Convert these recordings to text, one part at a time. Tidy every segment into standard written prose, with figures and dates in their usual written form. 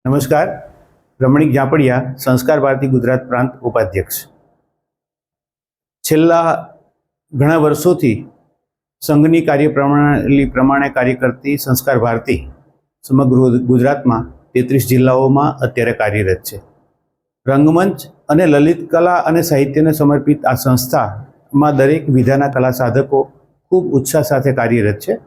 નમસ્કાર. રમણીક જાપડિયા, સંસ્કાર ભારતી ગુજરાત પ્રાંત ઉપાધ્યક્ષ. છેલ્લા ઘણા વર્ષોથી સંઘની કાર્યપ્રણાલી પ્રમાણે કાર્ય કરતી સંસ્કાર ભારતી સમગ્ર ગુજરાતમાં 33 જિલ્લાઓમાં અત્યારે કાર્યરત છે. રંગમંચ અને લલિત કલા અને સાહિત્યને સમર્પિત આ સંસ્થામાં દરેક વિધાના કલા સાધકો ખૂબ ઉત્સાહ સાથે કાર્યરત છે.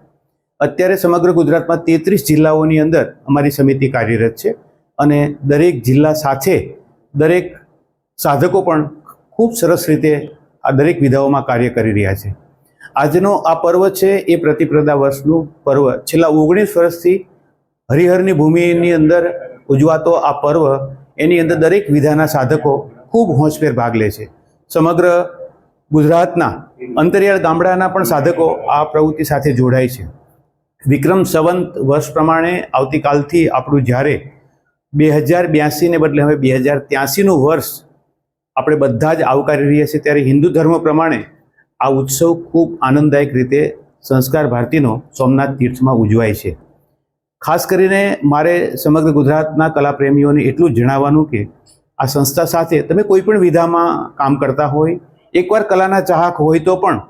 અત્યારે સમગ્ર ગુજરાતમાં 33 જિલ્લાઓની અંદર અમારી સમિતિ કાર્યરત છે અને દરેક જિલ્લા સાથે દરેક સાધકો પણ ખૂબ સરસ રીતે આ દરેક વિધાઓમાં કાર્ય કરી રહ્યા છે. આજનો આ પર્વ છે એ પ્રતિપ્રદા વર્ષનું પર્વ. છેલ્લા 19 વર્ષથી હરિહરની ભૂમિની અંદર ઉજવાતો આ પર્વ, એની અંદર દરેક વિધાના સાધકો ખૂબ હોંશભેર ભાગ લે છે. સમગ્ર ગુજરાતના અંતરિયાળ ગામડાના પણ સાધકો આ પ્રવૃત્તિ સાથે જોડાય છે. વિક્રમ સંવત વર્ષ પ્રમાણે આવતીકાલથી આપણું જ્યારે 2082ને બદલે હવે 2083નું વર્ષ આપણે બધા જ આવકારી રહ્યા છીએ, ત્યારે હિન્દુ ધર્મ પ્રમાણે આ ઉત્સવ ખૂબ આનંદદાયક રીતે સંસ્કાર ભારતીનો સોમનાથ તીર્થમાં ઉજવાય છે. ખાસ કરીને મારે સમગ્ર ગુજરાતના કલાપ્રેમીઓને એટલું જ જણાવવાનું કે આ સંસ્થા સાથે તમે કોઈ પણ વિધામાં કામ કરતા હોય, એકવાર કલાના ચાહક હોય તો પણ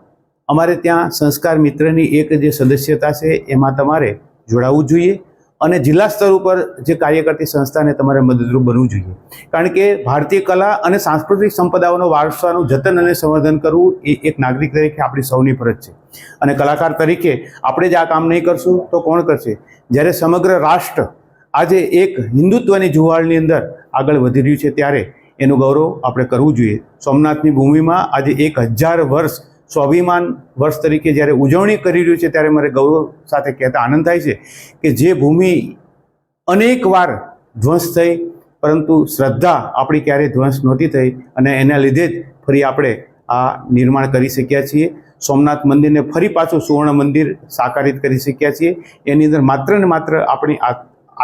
અમારે ત્યાં સંસ્કાર મિત્રની એક જે સદસ્યતા છે એમાં તમારે જોડાવવું જોઈએ અને જિલ્લા સ્તર ઉપર જે કાર્ય કરતી સંસ્થાને તમારે મદદરૂપ બનવું જોઈએ. કારણ કે ભારતીય કલા અને સાંસ્કૃતિક સંપદાઓનો વારસાનું જતન અને સંવર્ધન કરવું એ એક નાગરિક તરીકે આપણી સૌની ફરજ છે. અને કલાકાર તરીકે આપણે જ આ કામ નહીં કરશું તો કોણ કરશે? જ્યારે સમગ્ર રાષ્ટ્ર આજે એક હિન્દુત્વની જુવાળની અંદર આગળ વધી રહ્યું છે, ત્યારે એનું ગૌરવ આપણે કરવું જોઈએ. સોમનાથની ભૂમિમાં આજે 1000 વર્ષ સ્વાભિમાન વર્ષ તરીકે જ્યારે ઉજવણી કરી રહ્યું છે, ત્યારે મારે ગૌરવ સાથે કહેતા આનંદ થાય છે કે જે ભૂમિ અનેક વાર ધ્વંસ થઈ, પરંતુ શ્રદ્ધા આપણી ક્યારેય ધ્વંસ નહોતી થઈ અને એના લીધે જ ફરી આપણે આ નિર્માણ કરી શક્યા છીએ. સોમનાથ મંદિરને ફરી પાછું સુવર્ણ મંદિર સાકારિત કરી શક્યા છીએ. એની અંદર માત્ર ને માત્ર આપણી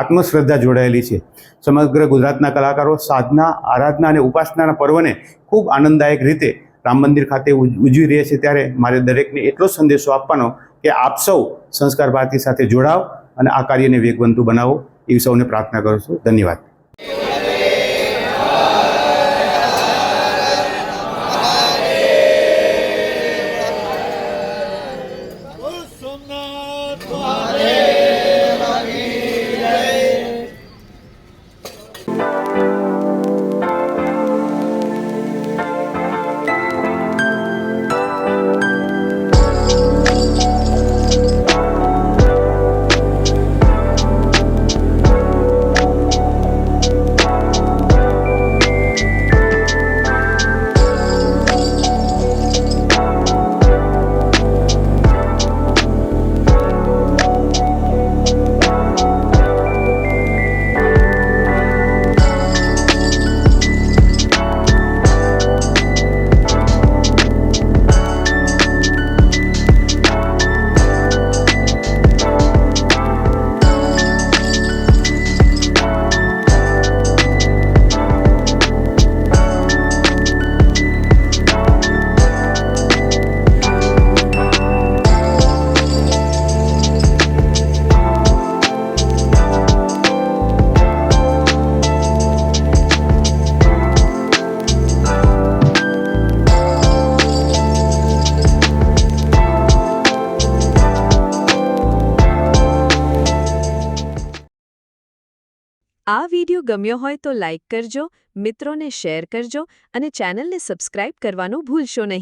આત્મશ્રદ્ધા જોડાયેલી છે. સમગ્ર ગુજરાતના કલાકારો સાધના, આરાધના અને ઉપાસનાના પર્વને ખૂબ આનંદદાયક રીતે રામ મંદિર ખાતે ઉજવી રહ્યા છે. ત્યારે મારે દરેકને એટલો સંદેશો આપવાનો કે આપ સૌ સંસ્કાર ભારતી સાથે જોડાઓ અને આ કાર્યને વેગવંતુ બનાવો, એવી સૌને પ્રાર્થના કરું છું. ધન્યવાદ. આ વિડિયો ગમ્યો હોય તો લાઇક કરજો, મિત્રોને શેર કરજો અને ચેનલને સબસ્ક્રાઇબ કરવાનું ભૂલશો નહીં.